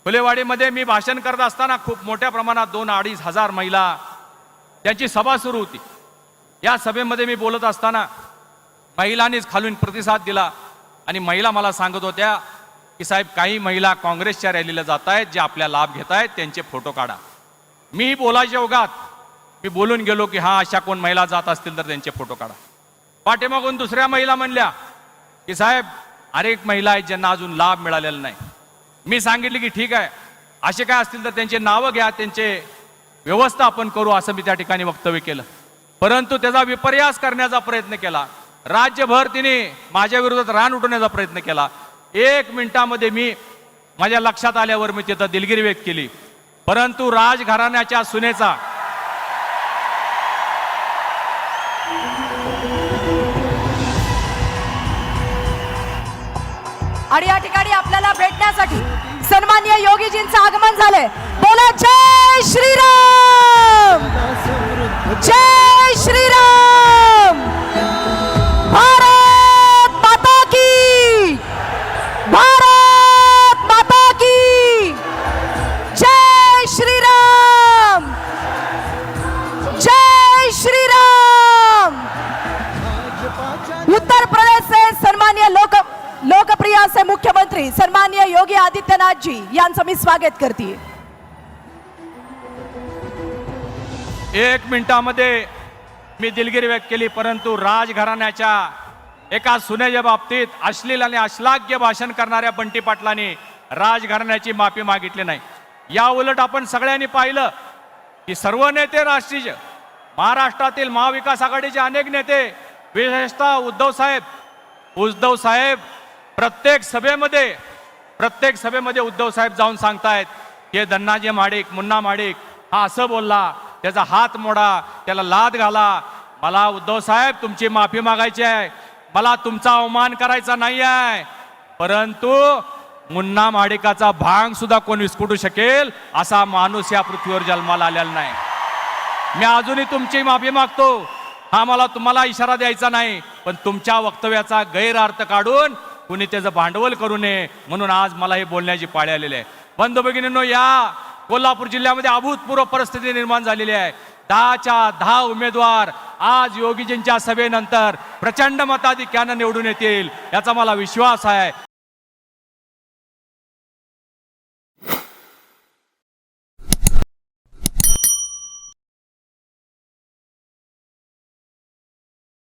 फुलेवाडीमध्ये मी भाषण करत असताना खूप मोठ्या प्रमाणात 2-2.5 हजार महिला त्यांची सभा सुरू होती। या सभेमध्ये मी बोलत असताना महिलांनीच खालून प्रतिसाद दिला आणि महिला मला सांगत होत्या की साहेब काही महिला काँग्रेसच्या रॅलीला जात आहेत, जे आपल्या लाभ घेत आहेत त्यांचे फोटो काढा। मी बोलायच्या ओघात मी बोलून गेलो की हा अशा कोण महिला जात असतील तर त्यांचे फोटो काढा। पाठीमागून दुसऱ्या महिला म्हणल्या की साहेब अनेक महिला आहेत ज्यांना अजून लाभ मिळालेला नाही। मी सांगितले की ठीक आहे, असे काय असतील तर त्यांचे नावं घ्या, त्यांचे व्यवस्था आपण करू, असं मी त्या ठिकाणी वक्तव्य केलं। परंतु त्याचा विपर्यास करण्याचा प्रयत्न केला। राज्यभर तिने माझ्या विरोधात रान उठवण्याचा प्रयत्न केला। 1 मिनिटामध्ये मी माझ्या लक्षात आल्यावर मी तिथं दिलगिरी व्यक्त केली। परंतु राजघराण्याच्या सुनेचा आणि या ठिकाणी आपल्याला भेटण्यासाठी सन्माननीय योगीजींचं आगमन झालंय। बोला जय श्रीराम, जय श्रीराम, भारत माता की, भारत माता की, जय श्रीराम, जय श्रीराम। उत्तर प्रदेशचे सन्माननीय लोकप्रिय असे मुख्यमंत्री सन्माननीय योगी आदित्यनाथ जी यांचं मी स्वागत करते। 1 मिनिटामध्ये मी दिलगिरी व्यक्त केली। परंतु राजघराण्याच्या एका सुनेच्या बाबतीत अश्लील आणि अश्लाघ्य भाषण करणाऱ्या बंटी पाटलांनी राजघराण्याची माफी मागितली नाही। या उलट आपण सगळ्यांनी पाहिलं की सर्व नेते राष्ट्रीय महाराष्ट्रातील महाविकास आघाडीचे अनेक नेते, विशेषतः उद्धव साहेब प्रत्येक सभेमध्ये उद्धव साहेब जाऊन सांगतायत की धन्नाजी माडिक, मुन्ना माडिक हा असं बोलला, त्याचा हात मोडा, त्याला लाद घाला। मला उद्धव साहेब तुमची माफी मागायची आहे, मला तुमचा अवमान करायचा नाही आहे। परंतु मुन्ना माडिकाचा भांग सुद्धा कोण विस्कटू शकेल असा माणूस या पृथ्वीवर जन्माला आलेला नाही। मी अजूनही तुमची माफी मागतो। हा मला तुम्हाला इशारा द्यायचा नाही, पण तुमच्या वक्तव्याचा गैरअर्थ काढून कुणी त्याचं भांडवल करू नये म्हणून आज मला हे बोलण्याची पाळी आलेली आहे। बंधू भगिनींनो, या कोल्हापूर जिल्ह्यामध्ये अभूतपूर्व परिस्थिती निर्माण झालेली आहे। 10च्या 10 उमेदवार आज योगीजींच्या सभेनंतर प्रचंड मताधिक्यानं निवडून येतील याचा मला विश्वास आहे।